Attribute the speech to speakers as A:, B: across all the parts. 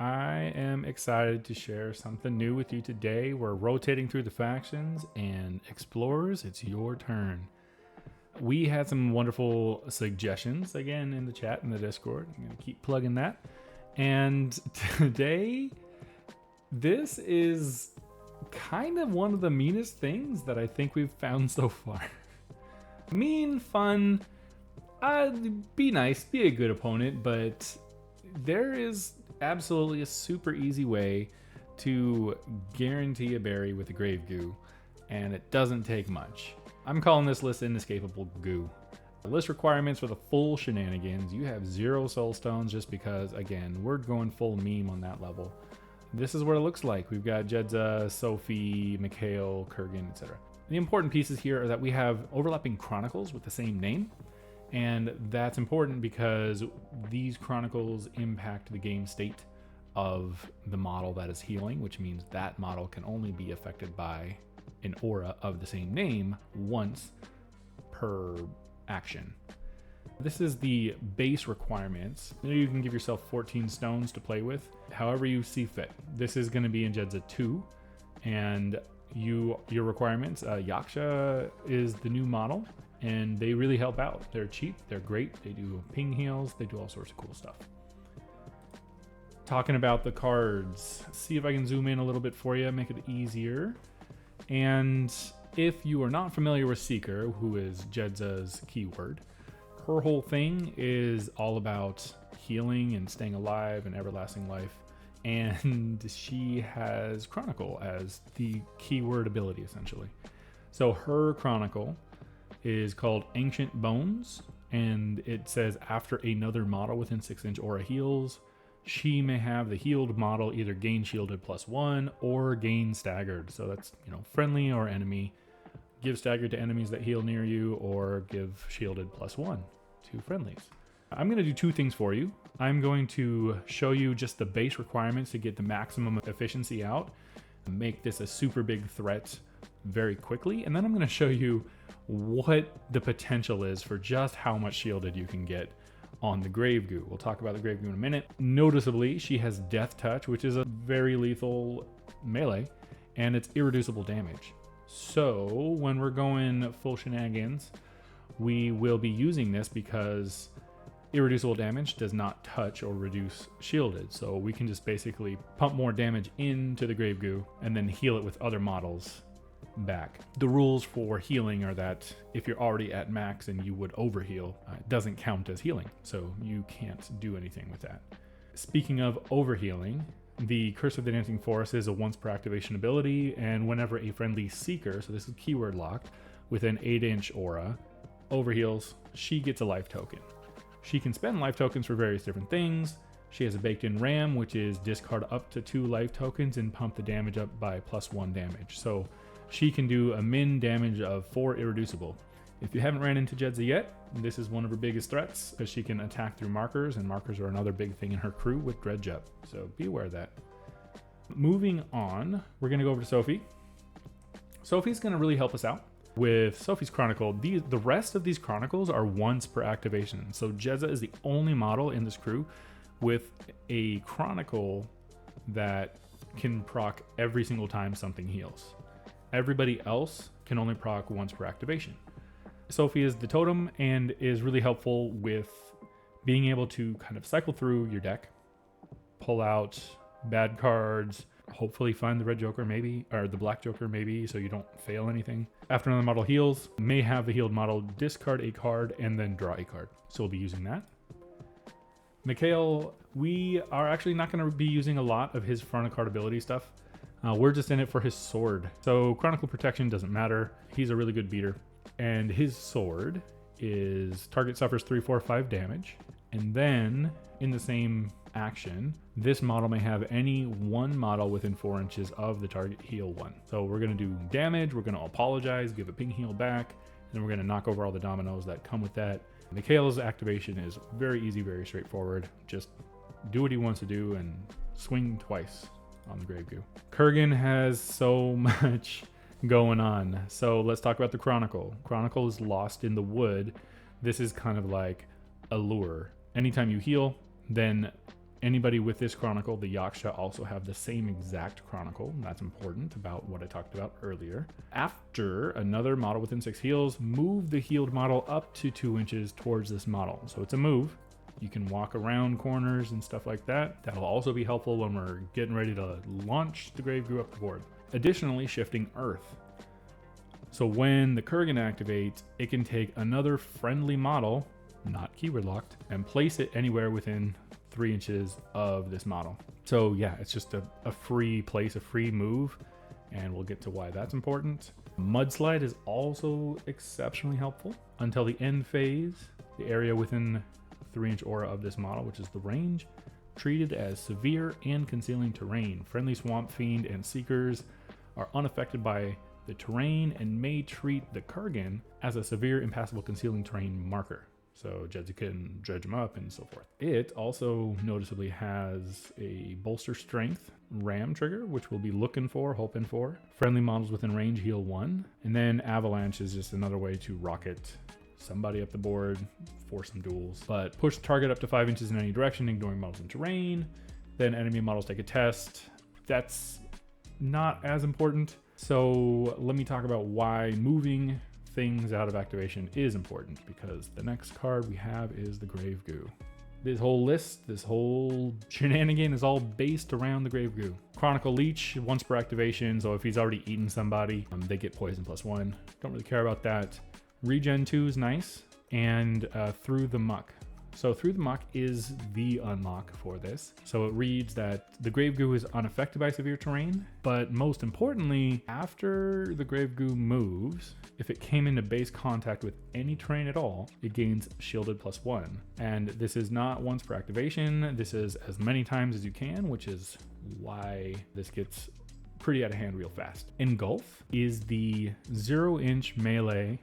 A: I am excited to share something new with you today. We're rotating through the factions, and Explorers, it's your turn. We had some wonderful suggestions again in the chat in the Discord. I'm going to keep plugging that. And today, this is kind of one of the meanest things that I think we've found so far. Mean, fun, be nice, be a good opponent, but there is absolutely a super easy way to guarantee a berry with a Grave Goo, and it doesn't take much. I'm calling this list Inescapable Goo. The list requirements for the full Shenanigans, you have 0 soul stones just because, again, we're going full meme on that level. This is what it looks like. We've got Jedza, Sophie, Mikhail, Kurgan, etc. The important pieces here are that we have overlapping chronicles with the same name, and that's important because these chronicles impact the game state of the model that is healing, which means that model can only be affected by an aura of the same name once per action. This is the base requirements. You can give yourself 14 stones to play with, however you see fit. This is going to be in Jedza 2, and your requirements. Yaksha is the new model, and they really help out. They're cheap, they're great, they do ping heals, they do all sorts of cool stuff. Talking about the cards, see if I can zoom in a little bit for you, make it easier. And if you are not familiar with Seeker, who is Jedza's keyword, her whole thing is all about healing and staying alive and everlasting life. And she has Chronicle as the keyword ability, essentially. So her Chronicle is called Ancient Bones, and it says after another model within 6-inch aura heals, she may have the healed model either gain shielded +1 or gain staggered. So that's, friendly or enemy. Give staggered to enemies that heal near you, or give shielded +1 to friendlies. I'm going to do 2 things for you. I'm going to show you just the base requirements to get the maximum efficiency out, make this a super big threat very quickly, and then I'm going to show you what the potential is for just how much shielded you can get on the Grave Goo. We'll talk about the Grave Goo in a minute. Noticeably, she has Death Touch, which is a very lethal melee, and it's irreducible damage. So when we're going full Shenanigans, we will be using this because irreducible damage does not touch or reduce shielded. So we can just basically pump more damage into the Grave Goo and then heal it with other models back. The rules for healing are that if you're already at max and you would overheal, it doesn't count as healing. So you can't do anything with that. Speaking of overhealing, the Curse of the Dancing Forest is a once per activation ability, and whenever a friendly Seeker, so this is keyword locked, with an 8-inch aura, overheals, she gets a life token. She can spend life tokens for various different things. She has a baked in ram, which is discard up to 2 life tokens and pump the damage up by +1 damage. So she can do a min damage of 4 irreducible. If you haven't ran into Jedza yet, this is one of her biggest threats because she can attack through markers, and markers are another big thing in her crew with Dredge Up. So be aware of that. Moving on, we're going to go over to Sophie. Sophie's going to really help us out with Sophie's Chronicle. The rest of these Chronicles are once per activation. So Jedza is the only model in this crew with a Chronicle that can proc every single time something heals. Everybody else can only proc once per activation. Sophie is the totem and is really helpful with being able to kind of cycle through your deck, pull out bad cards, hopefully find the red joker maybe, or the black joker maybe, so you don't fail anything. After another model heals, may have the healed model discard a card and then draw a card. So we'll be using that. Mikhail, we are actually not going to be using a lot of his front of card ability stuff. We're just in it for his sword. So Chronicle Protection doesn't matter. He's a really good beater. And his sword is target suffers 3, 4, 5 damage. And then in the same action, this model may have any one model within 4 inches of the target heal 1. So we're going to do damage. We're going to apologize, give a ping heal back. And then we're going to knock over all the dominoes that come with that. Mikhail's activation is very easy, very straightforward. Just do what he wants to do and swing twice on the Grave Goo. Kurgan has so much going on. So let's talk about the Chronicle. Chronicle is lost in the wood. This is kind of like a lure. Anytime you heal, then Anybody with this chronicle, the Yaksha, also have the same exact chronicle. That's important about what I talked about earlier. After another model within 6 heals, move the healed model up to 2 inches towards this model. So it's a move. You can walk around corners and stuff like that. That'll also be helpful when we're getting ready to launch the Grave Goo up the board. Additionally, shifting Earth. So when the Kurgan activates, it can take another friendly model, not keyword locked, and place it anywhere within 3 inches of this model. So yeah, it's just a free place, a free move, and we'll get to why that's important. Mudslide is also exceptionally helpful. Until the end phase, the area within 3-inch aura of this model, which is the range, treated as severe and concealing terrain. Friendly Swamp Fiend and Seekers are unaffected by the terrain and may treat the Kurgan as a severe impassable concealing terrain marker. So Jedza can dredge them up and so forth. It also noticeably has a bolster strength ram trigger, which we'll be looking for, hoping for. Friendly models within range heal 1. And then Avalanche is just another way to rocket somebody up the board for some duels. But push the target up to 5 inches in any direction, ignoring models in terrain. Then enemy models take a test. That's not as important. So let me talk about why moving things out of activation is important, because the next card we have is the Grave Goo. This whole list, this whole shenanigan is all based around the Grave Goo. Chronicle Leech, once per activation, so if he's already eaten somebody, they get poison +1. Don't really care about that. Regen 2 is nice, and Through the Muck. So Through the Muck is the unlock for this. So it reads that the Grave Goo is unaffected by severe terrain, but most importantly, after the Grave Goo moves, if it came into base contact with any terrain at all, it gains shielded +1. And this is not once per activation, this is as many times as you can, which is why this gets pretty out of hand real fast. Engulf is the 0-inch melee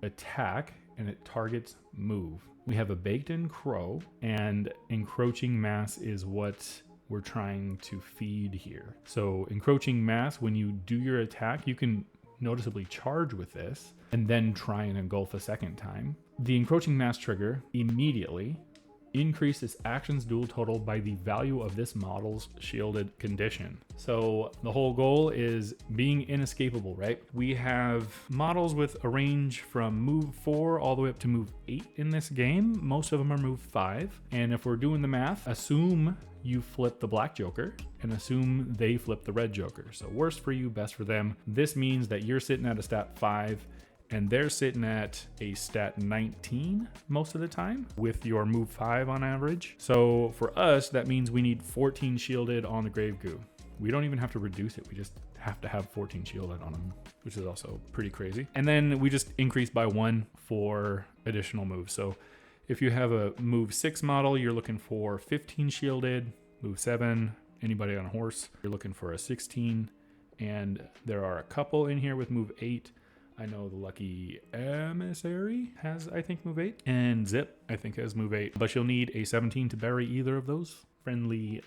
A: attack, and it targets move. We have a baked in crow, and Encroaching Mass is what we're trying to feed here. So Encroaching Mass, when you do your attack, you can noticeably charge with this and then try and engulf a second time. The Encroaching Mass trigger immediately increases action's dual total by the value of this model's shielded condition. So the whole goal is being inescapable, right? We have models with a range from move 4 all the way up to move 8 in this game. Most of them are move 5. And if we're doing the math, assume you flip the black joker and assume they flip the red joker. So worst for you, best for them. This means that you're sitting at a stat 5 and they're sitting at a stat 19 most of the time with your move 5 on average. So for us, that means we need 14 shielded on the Grave Goo. We don't even have to reduce it. We just have to have 14 shielded on them, which is also pretty crazy. And then we just increase by 1 for additional moves. So if you have a move 6 model, you're looking for 15 shielded. Move 7, anybody on a horse, you're looking for a 16. And there are a couple in here with move 8. I know the Lucky Emissary has, I think, move 8. And Zip, I think, has move 8. But you'll need a 17 to bury either of those friendly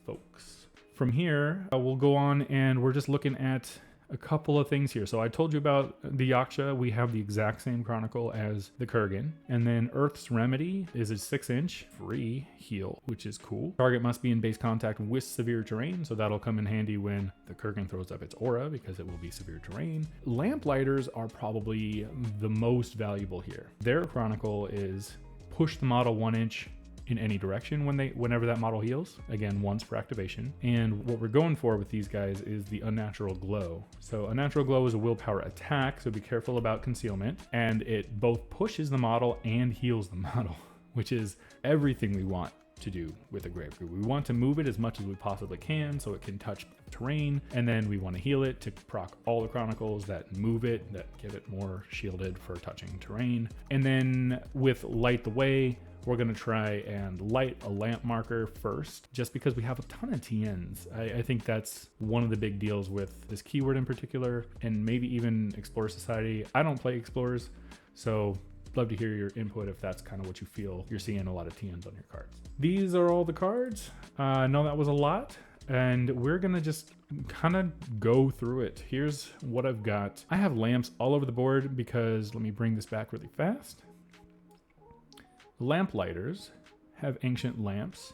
A: folks. From here, we'll go on and we're just looking at a couple of things here. So I told you about the Yaksha. We have the exact same chronicle as the Kurgan. And then Earth's Remedy is a 6-inch free heal, which is cool. Target must be in base contact with severe terrain, so that'll come in handy when the Kurgan throws up its aura, because it will be severe terrain. Lamplighters are probably the most valuable here. Their chronicle is push the model 1 inch in any direction whenever that model heals, again once per activation. And what we're going for with these guys is the Unnatural Glow. So Unnatural Glow is a willpower attack, so be careful about concealment, and it both pushes the model and heals the model, which is everything we want to do with a Grave Goo. We want to move it as much as we possibly can so it can touch terrain, and then we want to heal it to proc all the chronicles that move it, that give it more shielded for touching terrain. And then with Light the Way, we're going to try and light a lamp marker first, just because we have a ton of TNs. I think that's one of the big deals with this keyword in particular, and maybe even Explorer Society. I don't play Explorers, so love to hear your input if that's kind of what you feel you're seeing a lot of TNs on your cards. These are all the cards. I know that was a lot, and we're going to just kind of go through it. Here's what I've got. I have lamps all over the board because, let me bring this back really fast. Lamplighters have ancient lamps,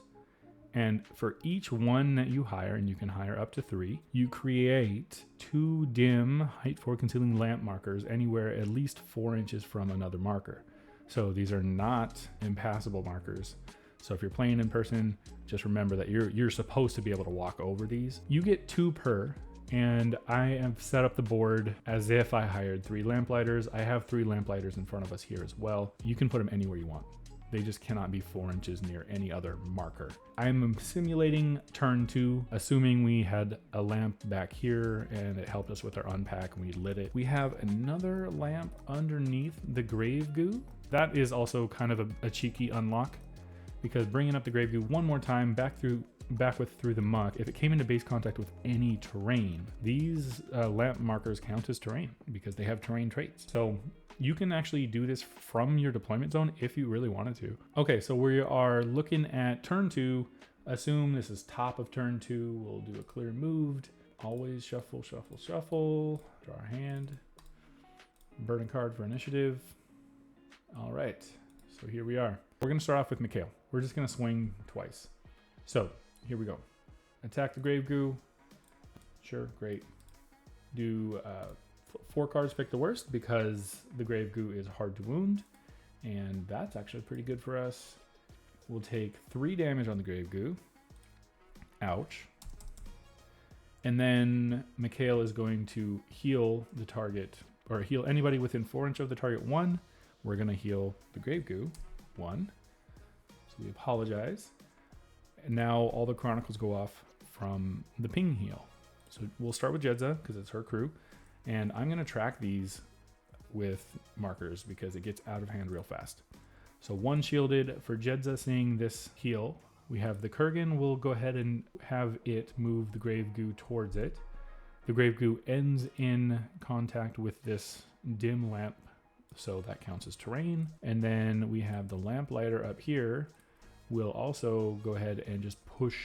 A: And for each one that you hire, and you can hire up to 3, you create 2 dim height 4 concealing lamp markers anywhere at least 4 inches from another marker. So these are not impassable markers. So if you're playing in person, just remember that you're supposed to be able to walk over these. You get 2 per, and I have set up the board as if I hired 3 Lamplighters. I have 3 Lamplighters in front of us here as well. You can put them anywhere you want. They just cannot be 4 inches near any other marker. I'm simulating turn 2, assuming we had a lamp back here and it helped us with our unpack and we lit it. We have another lamp underneath the Grave Goo. That is also kind of a cheeky unlock, because bringing up the Grave Goo one more time back with Through the Muck, if it came into base contact with any terrain, these lamp markers count as terrain because they have terrain traits. So you can actually do this from your deployment zone if you really wanted to. Okay, so we are looking at turn 2. Assume this is top of turn 2. We'll do a clear moved. Always shuffle, shuffle, shuffle. Draw our hand. Burn a card for initiative. All right, so here we are. We're gonna start off with Mikhail. We're just gonna swing twice. So here we go. Attack the Grave Goo. Sure, great. Do 4 cards, pick the worst, because the Grave Goo is hard to wound, and that's actually pretty good for us. We'll take 3 damage on the Grave Goo. Ouch. And then Mikhail is going to heal the target, or heal anybody within 4 inches of the target 1. We're going to heal the Grave Goo 1. So we apologize. And now all the chronicles go off from the ping heal. So we'll start with Jedza because it's her crew. And I'm going to track these with markers because it gets out of hand real fast. So 1 shielded for Jedza seeing this heal. We have the Kurgan. We'll go ahead and have it move the Grave Goo towards it. The Grave Goo ends in contact with this dim lamp, so that counts as terrain. And then we have the Lamplighter up here. We'll also go ahead and just push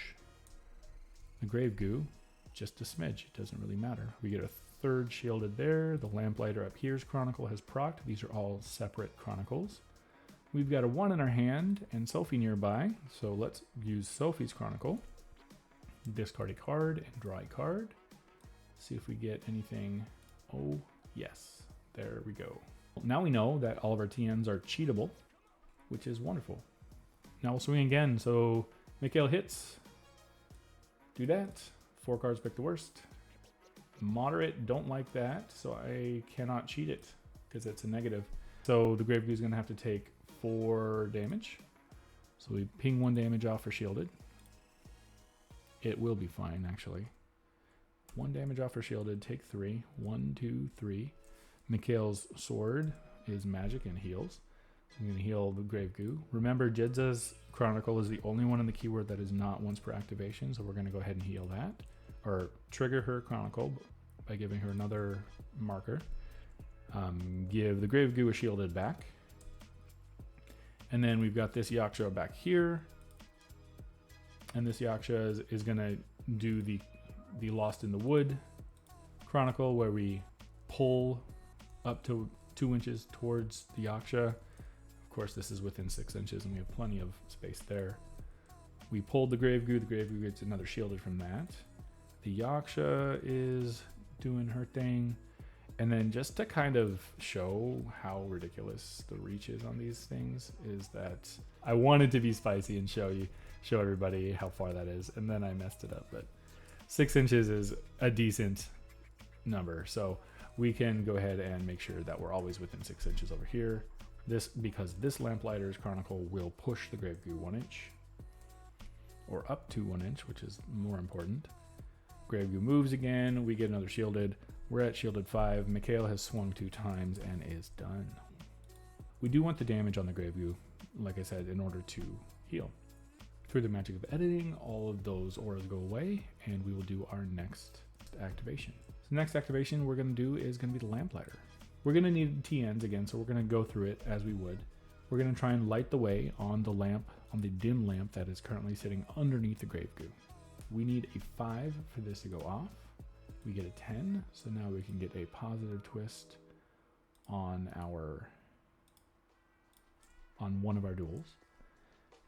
A: the Grave Goo just a smidge. It doesn't really matter. We get a 3rd shielded there. The Lamplighter up here's Chronicle has procced. These are all separate Chronicles. We've got a 1 in our hand and Sophie nearby. So let's use Sophie's Chronicle. Discard a card and draw a card. See if we get anything. Oh, yes. There we go. Now we know that all of our TNs are cheatable, which is wonderful. Now we'll swing again. So Mikhail hits. Do that. 4 cards, pick the worst. Moderate, don't like that, so I cannot cheat it because it's a negative. So the Grave Goo is going to have to take 4 damage. So we ping 1 damage off for shielded. It will be fine, actually. 1 damage off for shielded, take 3. 1, 2, 3. Mikhail's sword is magic and heals. So I'm going to heal the Grave Goo. Remember, Jedza's Chronicle is the only one in the keyword that is not once per activation, so we're going to go ahead and heal that. Or trigger her Chronicle by giving her another marker. Give the Grave Goo a shielded back. And then we've got this Yaksha back here. And this Yaksha is going to do the Lost in the Wood Chronicle, where we pull up to 2 inches towards the Yaksha. Of course, this is within 6 inches, and we have plenty of space there. We pulled the Grave Goo. The Grave Goo gets another shielded from that. The Yaksha is doing her thing. And then just to kind of show how ridiculous the reach is on these things is that I wanted to be spicy and show everybody how far that is. And then I messed it up, but 6 inches is a decent number. So we can go ahead and make sure that we're always within 6 inches over here. Because this Lamplighter's Chronicle will push the Grave Goo 1 inch or up to 1 inch, which is more important. Grave Goo moves again. We get another shielded. We're at shielded 5. Mikhail has swung 2 times and is done. We do want the damage on the Grave Goo, like I said, in order to heal. Through the magic of editing, all of those auras go away, and we will do our next activation. So the next activation we're going to do is going to be the Lamplighter. We're going to need TNs again, so we're going to go through it as we would. We're going to try and light the way on the lamp, on the dim lamp that is currently sitting underneath the Grave Goo. We need a 5 for this to go off. We get a 10, so now we can get a positive twist on one of our duels.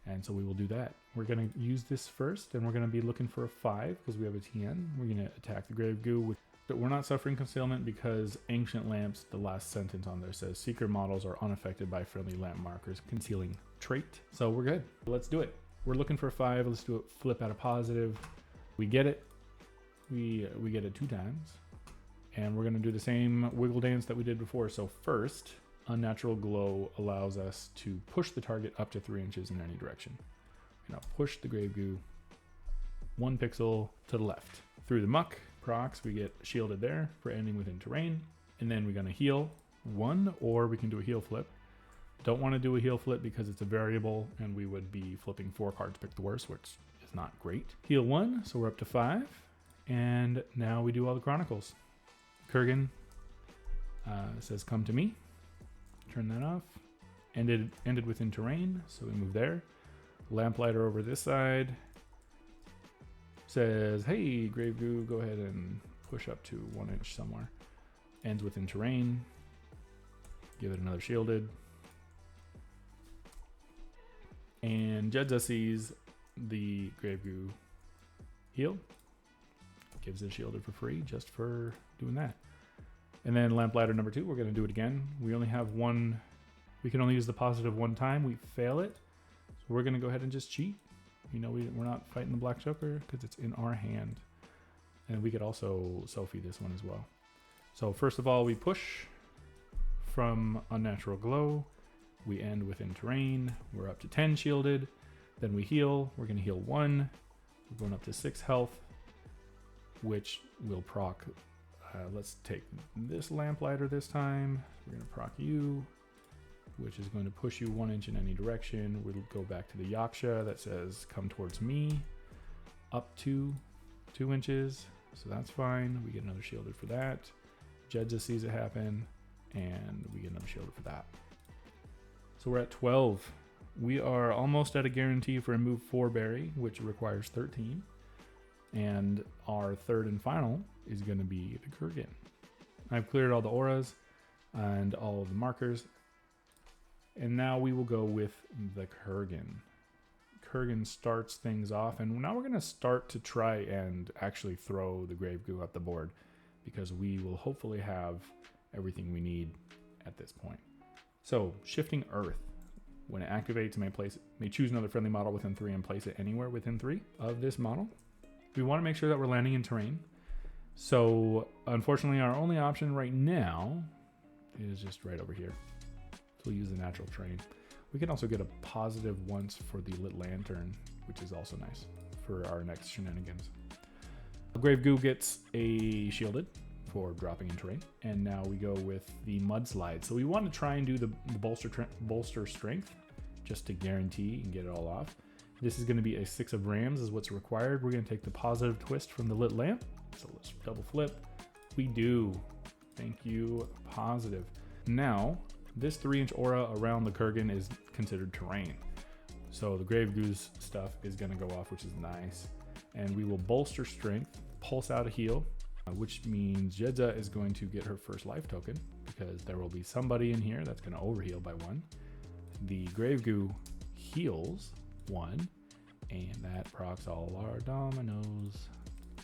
A: And so we will do that. We're going to use this first, and we're going to be looking for a 5 because we have a TN. We're going to attack the Grave Goo. But we're not suffering concealment because Ancient Lamps, the last sentence on there says, Seeker models are unaffected by friendly lamp markers, concealing trait. So we're good. Let's do it. We're looking for a 5. Let's do it. Flip out a positive. We get it. We get it 2 times. And we're going to do the same wiggle dance that we did before. So first, Unnatural Glow allows us to push the target up to 3 inches in any direction. Now push the Grave Goo 1 pixel to the left. Through the Muck procs, we get shielded there for ending within terrain. And then we're going to heal 1, or we can do a heal flip. Don't want to do a heal flip because it's a variable and we would be flipping 4 cards to pick the worst, which is not great. Heal 1, so we're up to 5. And now we do all the Chronicles. Kurgan says, come to me. Turn that off. Ended within terrain, so we move there. Lamplighter over this side says, hey, Grave Goo, go ahead and push up to 1 inch somewhere. Ends within terrain. Give it another shielded. And Jedza sees the Grave Goo heal. Gives it shielded for free just for doing that. And then Lamplighter number 2, we're going to do it again. We only have 1. We can only use the positive 1 time. We fail it. So we're going to go ahead and just cheat. You know, we're not fighting the Black Joker because it's in our hand. And we could also Sophie this one as well. So first of all, we push from Unnatural Glow. We end within terrain. We're up to 10 shielded. Then we heal. We're going to heal 1. We're going up to 6 health, which will proc. Let's take this Lamplighter this time. We're going to proc you, which is going to push you 1 inch in any direction. We'll go back to the Yaksha that says, come towards me, up to 2 inches. So that's fine. We get another shielded for that. Jedza sees it happen, and we get another shielded for that. So we're at 12. We are almost at a guarantee for a move 4 berry, which requires 13. And our third and final is going to be the Kurgan. I've cleared all the auras and all of the markers. And now we will go with the Kurgan. Kurgan starts things off. And now we're going to start to try and actually throw the Grave Goo up the board, because we will hopefully have everything we need at this point. So Shifting Earth. When it activates, may choose another friendly model within 3 and place it anywhere within 3 of this model. We want to make sure that we're landing in terrain. So unfortunately, our only option right now is just right over here. So we'll use the natural terrain. We can also get a positive once for the lit lantern, which is also nice for our next Shenanigans. Grave Goo gets a shielded for dropping in terrain. And now we go with the mudslide. So we want to try and do the bolster strength just to guarantee and get it all off. This is going to be a 6 of rams is what's required. We're going to take the positive twist from the lit lamp. So let's double flip. We do. Thank you. Positive. Now, this 3-inch aura around the Kurgan is considered terrain. So the Grave Goo's stuff is going to go off, which is nice. And we will bolster strength, pulse out a heal, which means Jedza is going to get her first life token because there will be somebody in here that's going to overheal by 1. The Grave Goo heals 1, and that procs all our dominoes.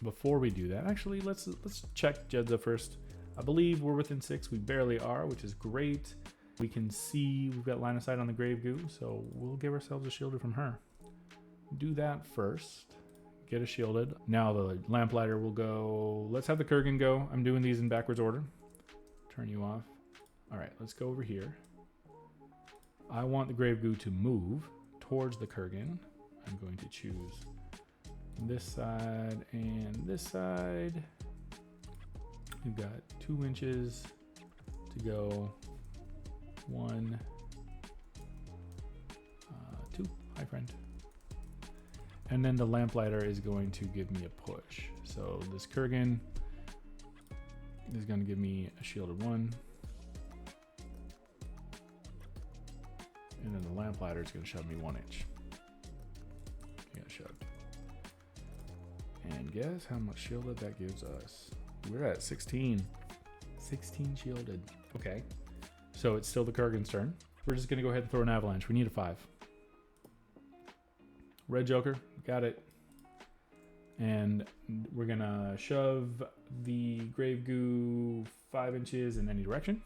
A: Before we do that, actually, let's check Jedza first. I believe we're within 6. We barely are, which is great. We can see we've got line of sight on the Grave Goo, so we'll give ourselves a shielded from her. Do that first. Get a shielded. Now the Lamplighter will go. Let's have the Kurgan go. I'm doing these in backwards order. Turn you off. All right, let's go over here. I want the Grave Goo to move towards the Kurgan. I'm going to choose this side and this side. We've got 2 inches to go. 1, 2. Hi, friend. And then the Lamplighter is going to give me a push. So this Kurgan is going to give me a shielded 1. And then the Lamplighter is going to shove me 1 inch. Yeah, shove. And guess how much shielded that gives us? We're at 16. 16 shielded. Okay. So it's still the Kurgan's turn. We're just going to go ahead and throw an avalanche. We need a 5. Red Joker, got it. And we're gonna shove the Grave Goo 5 inches in any direction.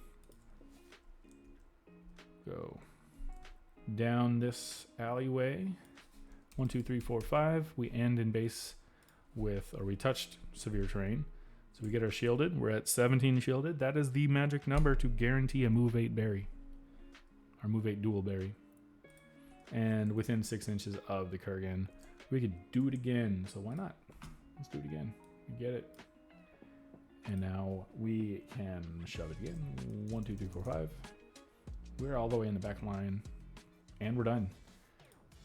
A: Go down this alleyway. 1, 2, 3, 4, 5. We end in base with, or we touched severe terrain. So we get our shielded. We're at 17 shielded. That is the magic number to guarantee a move 8 berry. Our move 8 dual berry. And within 6 inches of the Kurgan, we could do it again. So why not? Let's do it again. You get it. And now we can shove it again. 1, 2, 3, 4, 5. We're all the way in the back line. And we're done.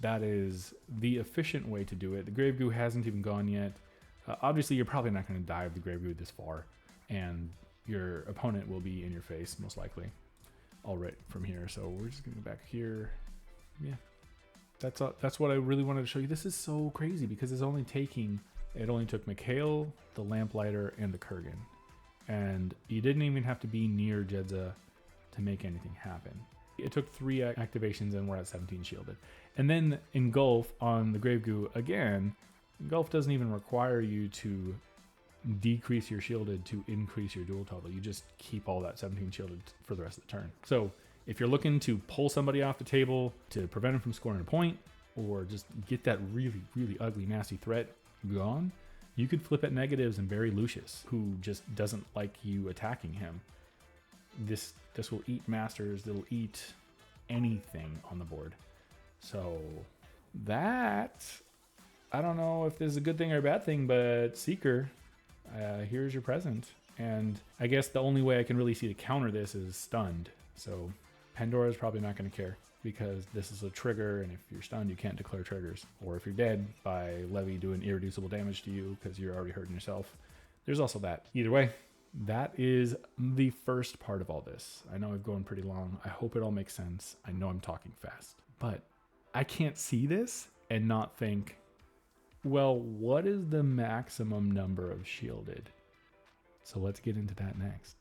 A: That is the efficient way to do it. The Grave Goo hasn't even gone yet. Obviously, you're probably not going to dive the Grave Goo this far. And your opponent will be in your face, most likely. All right, from here. So we're just going to go back here. Yeah. That's what I really wanted to show you. This is so crazy because it only took Mikhail, the Lamplighter, and the Kurgan. And you didn't even have to be near Jedza to make anything happen. It took 3 activations and we're at 17 shielded. And then Engulf on the Grave Goo again. Engulf doesn't even require you to decrease your shielded to increase your dual total. You just keep all that 17 shielded for the rest of the turn. So if you're looking to pull somebody off the table to prevent them from scoring a point, or just get that really, really ugly, nasty threat gone, you could flip at negatives and bury Lucius, who just doesn't like you attacking him. This will eat masters. It'll eat anything on the board. So that, I don't know if this is a good thing or a bad thing, but Seeker, here's your present. And I guess the only way I can really see to counter this is stunned. So Pandora is probably not going to care because this is a trigger, and if you're stunned, you can't declare triggers. Or if you're dead, by Levy doing irreducible damage to you because you're already hurting yourself. There's also that. Either way, that is the first part of all this. I know I've gone pretty long. I hope it all makes sense. I know I'm talking fast, but I can't see this and not think, well, what is the maximum number of shielded? So let's get into that next.